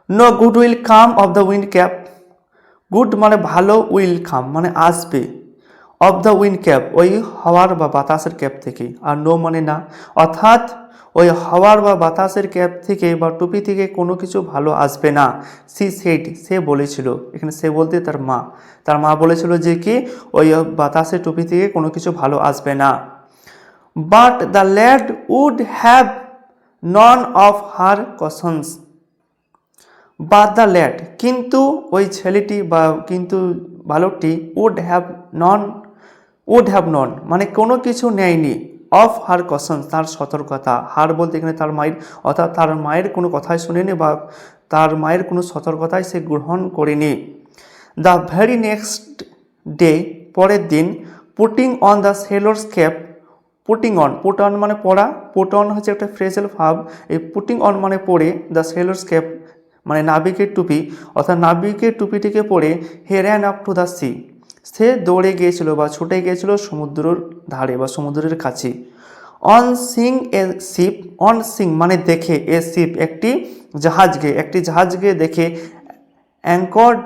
No good will come of the wind cap. Good মানে ভালো, will come মানে আসবে, অফ দ্য উইন্ড ক্যাপ ওই হাওয়ার বা বাতাসের ক্যাপ থেকে, আর নো মানে না, অর্থাৎ ওই হাওয়ার বা বাতাসের ক্যাপ থেকে বা টুপি থেকে কোনো কিছু ভালো আসবে না। সি সেড সে বলেছিল, এখানে সে বলতে তার মা বলেছিল যে কি ওই বাতাসের টুপি থেকে কোনো কিছু ভালো আসবে না। But the lad would have none of her cautions. But the lad কিন্তু ওই ছেলেটি বা কিন্তু বালকটি উড হ্যাভ নন মানে কোনো কিছু নেয়নি, অফ হার কশন তার সতর্কতা, হার বলতে এখানে তার মায়ের, অর্থাৎ তার মায়ের কোনো কথাই শুনেনি বা তার মায়ের কোনো সতর্কতাই সে গ্রহণ করেনি। দ্য ভেরি নেক্সট ডে পরের দিন, putting on the sailor's cap, put on মানে পরা, পুট অন হচ্ছে একটা ফ্রেজাল ভার্ব, এই পুটিং অন মানে পরে, দ্য সেলরস ক্যাপ মানে নাবিকের টুপি, অর্থাৎ নাবিকের টুপিটিকে পরে he ran up to the sea সে দৌড়ে গিয়েছিল বা ছুটে গিয়েছিল সমুদ্রের ধারে বা সমুদ্রের কাছে। On Singh a ship, on Singh মানে দেখে, এ শিপ একটি জাহাজকে দেখে, অ্যাঙ্কর্ড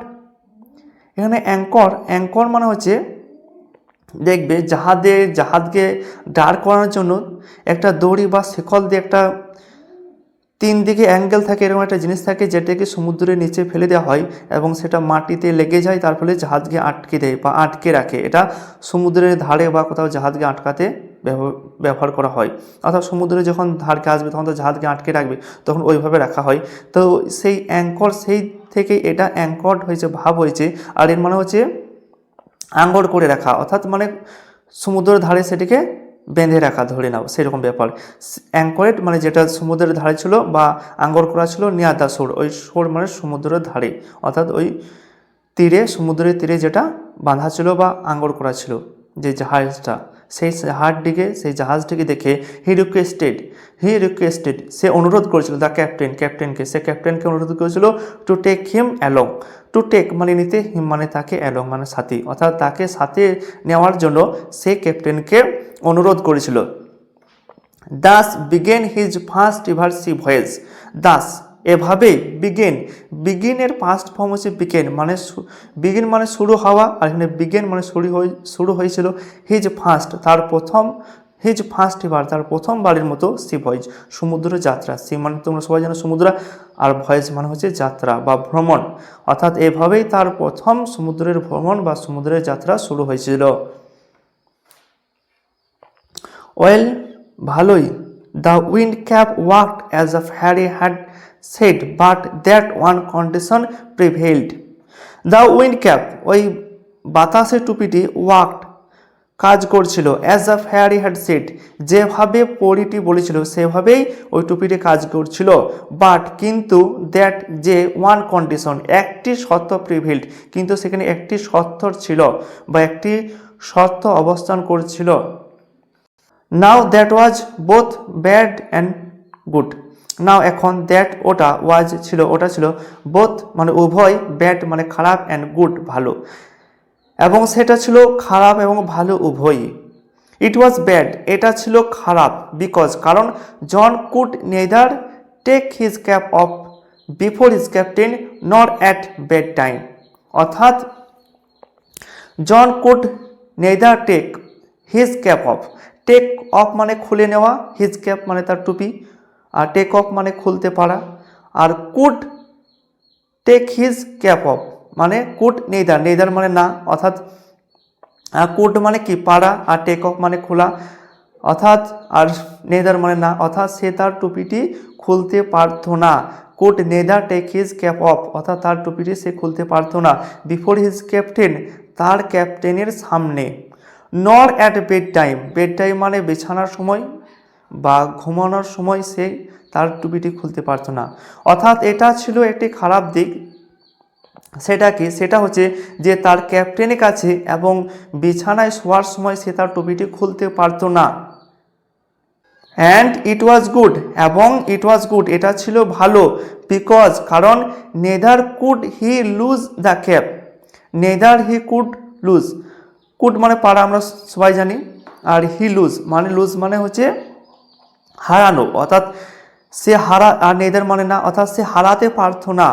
এখানে অ্যাঙ্কর মানে হচ্ছে দেখবে জাহাজকে দাঁড় করানোর জন্য একটা দড়ি বা শিকল দিয়ে একটা তিন দিকে অ্যাঙ্গেল থাকে, এরকম একটা জিনিস থাকে যেটাকে সমুদ্রের নিচে ফেলে দেওয়া হয় এবং সেটা মাটিতে লেগে যায়, তার ফলে জাহাজকে আটকে দেয় বা আটকে রাখে। এটা সমুদ্রের ধারে বা কোথাও জাহাজকে আটকাতে ব্যবহার করা হয়, অর্থাৎ সমুদ্রে যখন ধারকে আসবে তখন তো জাহাজকে আটকে রাখবে, তখন ওইভাবে রাখা হয়। তো সেই অ্যাঙ্কর, সেই থেকে এটা অ্যাঙ্কর্ড হয়েছে, ভাব হয়েছে, আর এর মানে হচ্ছে আঙ্গড় করে রাখা, অর্থাৎ মানে সমুদ্রের ধারে সেটিকে বেঁধে রাখা, ধরে নাও সেরকম ব্যাপার। অ্যাঙ্করেট মানে যেটা সমুদ্রের ধারে ছিল বা আঙ্গড় করা ছিল, নিয়ার দ্য শোর ওই শোর মানে সমুদ্রের ধারে, অর্থাৎ ওই তীরে, সমুদ্রের তীরে যেটা বাঁধা ছিল বা আঙ্গড় করা ছিল যে জাহাজটা, সেই জাহাজটিকে দেখে হি রিকোয়েস্টেড সে অনুরোধ করেছিল দ্য ক্যাপ্টেনকে অনুরোধ করেছিল to take him along. To take মানে নিতে, হিম মানে তাকে, অ্যালং মানে সাথে, অর্থাৎ তাকে সাথে নেওয়ার জন্য সে ক্যাপ্টেনকে অনুরোধ করেছিল। Thus began his first ever sea voyage. Thus এভাবেই, বিগিনের পাস্ট ফর্ম হচ্ছে বিগিন মানে শুরু হওয়া, আর এখানে বিগেন মানে শুরু হয়েছিল হিজ ফার্স্ট এভার তার প্রথমবারের মতো সি ভয়েজ সমুদ্র যাত্রা। সি মানে তোমরা সবাই জানো সমুদ্র, আর ভয়েজ মানে হচ্ছে যাত্রা বা ভ্রমণ, অর্থাৎ এভাবেই তার প্রথম সমুদ্রের ভ্রমণ বা সমুদ্রের যাত্রা শুরু হয়েছিল। ওয়েল ভালোই, the wind cap worked as a fairy had said but that one condition prevailed. The wind cap ওই বাতাসের টুপিটি ওয়ার্কড কাজ করছিল, as a fairy had said যেভাবে পরীটি বলেছিল সেভাবেই ওই টুপিটি কাজ করছিল, বাট কিন্তু দ্যাট যে ওয়ান কন্ডিশন একটি শর্ত প্রিভেইলড কিন্তু সেখানে একটি শর্ত ছিল বা একটি শর্ত অবস্থান করছিল। Now that was both bad and good. Now এখন দ্যাট ওটা ছিল বোথ মানে উভয়, ব্যাড মানে খারাপ, অ্যান্ড গুড ভালো, এবং সেটা ছিল খারাপ এবং ভালো উভয়ই। ইট ওয়াজ ব্যাড এটা ছিল খারাপ, কারণ John could neither take his cap off before his captain not at bed time, অর্থাৎ John could neither take his cap off, take off মানে খুলে নেওয়া, হিজ ক্যাপ মানে তার টুপি, আর টেক অফ মানে খুলতে পারা, আর could take his cap off মানে কুড নেদার মানে না, অর্থাৎ কুড মানে কি পারা, আর টেক অফ মানে খোলা, অর্থাৎ আর নেদার মানে না, অর্থাৎ সে তার টুপিটি খুলতে পারতো না। Could neither take his cap off অর্থাৎ তার টুপিটি সে খুলতে পারতো না, বিফোর হিজ ক্যাপ্টেন তার ক্যাপ্টেনের সামনে, নর অ্যাট বেড টাইম মানে বিছানার সময় বা ঘুমানোর সময় সে তার টুপিটি খুলতে পারতো না। অর্থাৎ এটা ছিল একটি খারাপ দিক, সেটা হচ্ছে যে তার ক্যাপ্টেনের কাছে এবং বিছানায় শোয়ার সময় সে তার টুপিটি খুলতে পারতো না। অ্যান্ড ইট ওয়াজ গুড এবং ইট ওয়াজ গুড এটা ছিল ভালো, কারণ neither could he lose the cap, neither he could lose, could মানে পারা আমরা সবাই জানি, আর হি লুজ মানে হচ্ছে হারানো, অর্থাৎ সে হারা, আর নেদার মানে না, অর্থাৎ সে হারাতে পারতো না।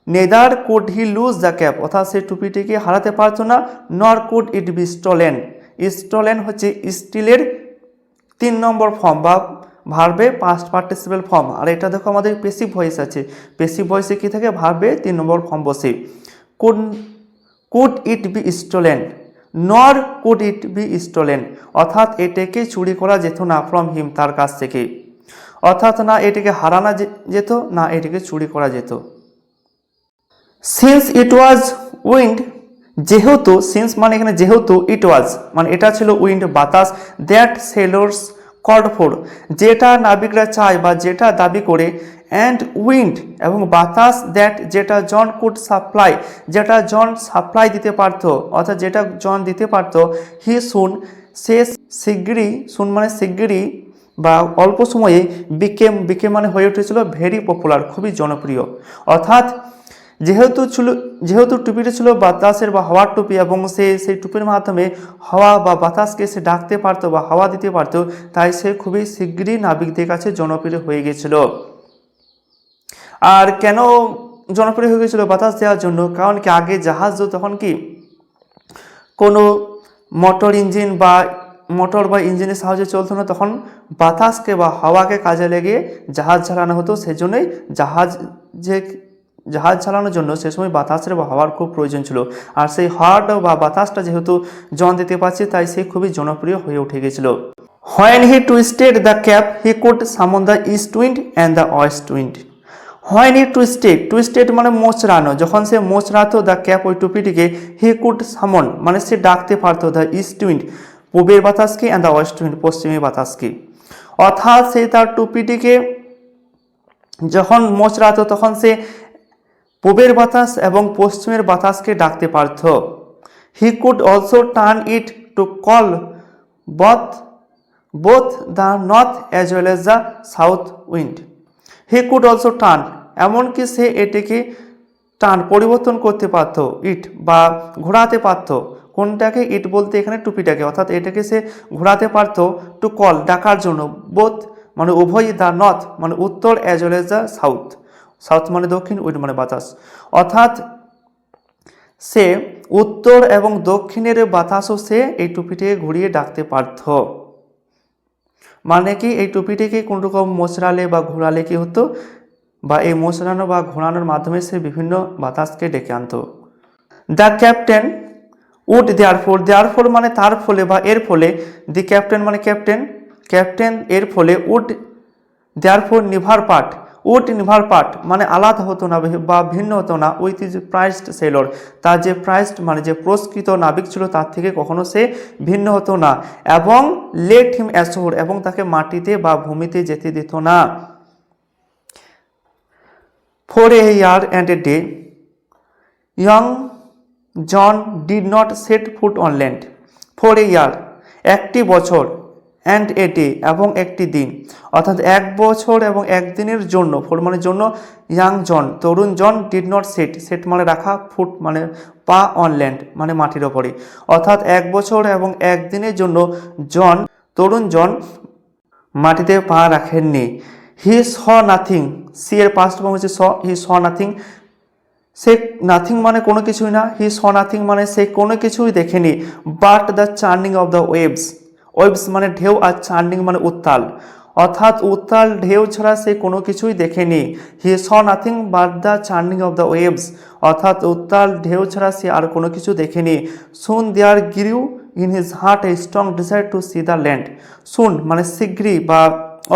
Neither could he lose the cap, অর্থাৎ সে টুপিটিকে হারাতে পারতো না। Nor could it be stolen, stolen হচ্ছে স্টিলের 3 নম্বর ফর্ম বা ভার্বে পাস্ট পার্টিসিপেল ফর্ম। আর এটা দেখো আমাদের পেসিভ ভয়েস আছে, পেসিভ ভয়েসে কি থাকে, ভার্বে 3 নম্বর ফর্ম বসে। Could it be stolen, nor could it be stolen, অর্থাৎ এটাকে চুরি করা যেত না, ফ্রম হিম, তার কাছ থেকে। অর্থাৎ না এটাকে হারানো যেত, না এটাকে চুরি করা যেত। সিন্স ইট ওয়াজ উইন্ড, যেহেতু, সিন্স মানে এখানে যেহেতু, ইট ওয়াজ মানে এটা ছিল উইন্ড বাতাস, দ্যাট সেলর্স কল্ড ফর যেটা নাবিকরা চায় বা যেটা দাবি করে, অ্যান্ড উইন্ড এবং বাতাস, দ্যাট যেটা জন কুড সাপ্লাই যেটা জন সাপ্লাই দিতে পারতো, অর্থাৎ যেটা জন দিতে পারতো, হি সুন সে শিগগিরই, সুন মানে শিগগিরই বা অল্প সময়ে, বিকেম মানে হয়ে উঠেছিল ভেরি পপুলার, খুবই জনপ্রিয়। অর্থাৎ যেহেতু টুপিটা ছিল বাতাসের বা হাওয়ার টুপি এবং সেই টুপির মাধ্যমে হাওয়া বা বাতাসকে সে ডাকতে পারতো বা হাওয়া দিতে পারতো, তাই সে খুবই শিগগিরই নাবিকদের কাছে জনপ্রিয় হয়ে গেছিল। আর কেন জনপ্রিয় হয়ে গেছিল বাতাস দেওয়ার জন্য? কারণ কি আগে জাহাজ তখন কি কোনো মোটর বা ইঞ্জিনের সাহায্যে চলতো না, তখন বাতাসকে বা হাওয়াকে কাজে লেগে জাহাজ চালানো হতো। সেজন্যই জাহাজ চালানোর জন্য সে সময় বাতাসের বা হাওয়ার খুব প্রয়োজন ছিল। আর সেই হাওয়াটা বা বাতাসটা যেহেতু জন দিতে পারছে, তাই সে খুবই জনপ্রিয় হয়ে উঠে গেছিল। When he twisted the cap, he could summon the east wind and the west wind. When he twisted মানে মোচড়ানো, যখন সে মোচড়াতো দ্য ক্যাপ ওই টুপিটিকে, he could summon মানে সে ডাকতে পারতো দ্য ইস্ট উইন্ড পূবের বাতাসকে, অ্যান্ড দ্য ওয়েস্ট উইন্ড পশ্চিমের বাতাসকে। অর্থাৎ সে তার টুপিটিকে যখন মোচড়াতো তখন সে পূবের বাতাস এবং পশ্চিমের বাতাসকে ডাকতে পারত। He could also turn it to call both the north as well as the south wind. He could also turn, এমনকি সে এটিকে পরিবর্তন করতে পারত, ইট বা ঘোরাতে পারত। কোনটাকে? ইট বলতে এখানে টুপিটাকে, অর্থাৎ এটাকে সে ঘোরাতে পারত টু কল ডাকার জন্য, বোথ মানে উভয়, দ্য নর্থ মানে উত্তর, as well as the south মানে দক্ষিণ, উইন্ড মানে বাতাস। অর্থাৎ সে উত্তর এবং দক্ষিণের বাতাসও সে এই টুপিটিকে ঘুরিয়ে ডাকতে পারত। মানে কি এই টুপিটিকে কোন রকম মোচড়ালে বা ঘোরালে কি হতো, বা এই মোচড়ানো বা ঘোরানোর মাধ্যমে সে বিভিন্ন বাতাসকে ডেকে আনত। দ্য ক্যাপ্টেন উড দেয়ারফোর মানে তার ফলে বা এর ফলে, দি ক্যাপ্টেন মানে ক্যাপ্টেন এর ফলে, উড দেয়ারফোর নিভার পার্ট মানে আলাদা হতো না বা ভিন্ন হতো না, উইথ ইজ প্রাইসড সেলর তার যে প্রাইসড মানে যে পুরস্কৃত নাবিক ছিল তার থেকে কখনো সে ভিন্ন হতো না, এবং লেট হিম অ্যাশোর এবং তাকে মাটিতে বা ভূমিতে যেতে দিত না। For a year and a day young John did not set foot on land. For a year একটি বছর, অ্যান্ড এ ডে এবং একটি দিন, অর্থাৎ 1 বছর এবং 1 দিনের জন্য, ফোর মানে জন্য, ইয়াং জন তরুণ জন, ডিড নট সেট মানে রাখা, ফুট মানে পা, অন ল্যান্ড মানে মাটির ওপরে, অর্থাৎ 1 বছর এবং 1 দিনের জন্য তরুণ জন মাটিতে পা রাখেননি। হি স নাথিং, সি এর পাস্ট ফর্ম হচ্ছে স, হি স নাথিং, সে নাথিং মানে কোনো কিছুই না, হি স নাথিং মানে সে কোনো কিছুই দেখেনি, but the churning of the waves মানে ঢেউ, আর চার্নিং মানে উত্তাল, অর্থাৎ উত্তাল ঢেউ ছাড়া সে কোনো কিছুই দেখেনি। He saw nothing but the churning of the waves, অর্থাৎ উত্তাল ঢেউ ছাড়া সে আর কোনো কিছু দেখেনি। Soon there grew in his heart a strong desire to see the land. Soon মানে শীঘ্রই বা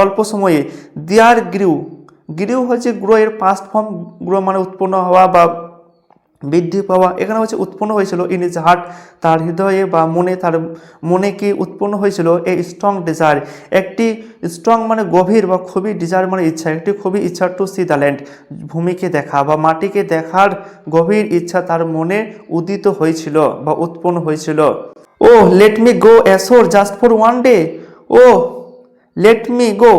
অল্প সময়ে, দেয়ার গ্রিউ হচ্ছে গ্রো এর পাস্ট ফর্ম, গ্রো মানে উৎপন্ন হওয়া বা বৃদ্ধি পাওয়া, এখানে হচ্ছে উৎপন্ন হয়েছিল, ইন ইজ হার্ট তার হৃদয়ে বা মনে, তার মনে কি উৎপন্ন হয়েছিল, এ স্ট্রং ডিজায়ার একটি, স্ট্রং মানে গভীর বা খুবই, ডিজায়ার মানে ইচ্ছা, একটি খুবই ইচ্ছা, টু সি দ্য ল্যান্ড ভূমিকে দেখা বা মাটিকে দেখার গভীর ইচ্ছা তার মনে উদিত হয়েছিল বা উৎপন্ন হয়েছিল। O let me go ashore just for one day, O let me go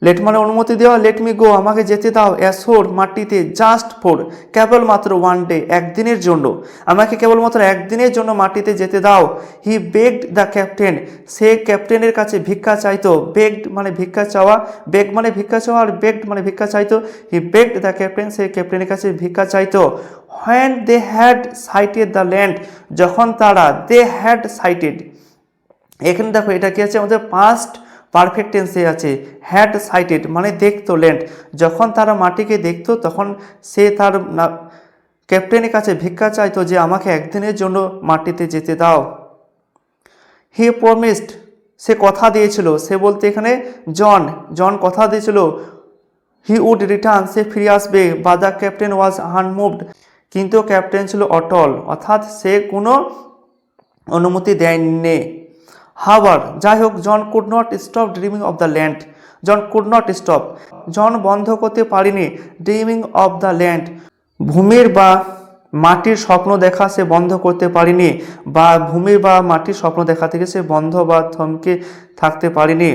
let মানে অনুমতি দেওয়া, লেট মি গো আমাকে যেতে দাও, অ্যাশোর মাটিতে, জাস্ট ফর কেবলমাত্র, ওয়ান ডে একদিনের জন্য, আমাকে কেবলমাত্র একদিনের জন্য মাটিতে যেতে দাও। হি বেগড দ্য ক্যাপ্টেন সে ক্যাপ্টেনের কাছে ভিক্ষা চাইতো, বেগড মানে ভিক্ষা চাওয়া, বেগ মানে ভিক্ষা চাওয়া আর বেগড মানে ভিক্ষা চাইতো। হি বেগড দ্য ক্যাপ্টেন সে ক্যাপ্টেনের কাছে ভিক্ষা চাইতো। When they had sighted the land যখন তারা, দে হ্যাড সাইটেড, এখানে দেখো এটা কি আছে আমাদের পাস্ট পারফেক্ট টেন্সে আছে। হ্যাড সাইটেড মানে দেখতো, ল্যান্ড যখন তারা মাটিকে দেখতো তখন সে তার ক্যাপ্টেনের কাছে ভিক্ষা চাইতো যে আমাকে একদিনের জন্য মাটিতে যেতে দাও। হি প্রমিসড সে কথা দিয়েছিল, সে বলতে এখানে জন, জন কথা দিয়েছিল। হি উড রিটার্ন সে ফিরে আসবে, বা দ্য ক্যাপ্টেন ওয়াজ আনমুভড কিন্তু ক্যাপ্টেন ছিল অটল, অর্থাৎ সে কোনো অনুমতি দেয়নি। হাওয়ার যাই হোক, John could not stop dreaming of the land, John could not stop John বন্ধ করতে পারেনি, ড্রিমিং অফ দ্য ল্যান্ড ভূমির বা মাটির স্বপ্ন দেখা সে বন্ধ করতে পারেনি, বা ভূমির বা মাটির স্বপ্ন দেখা থেকে সে বন্ধ বা থমকে থাকতে পারেনি।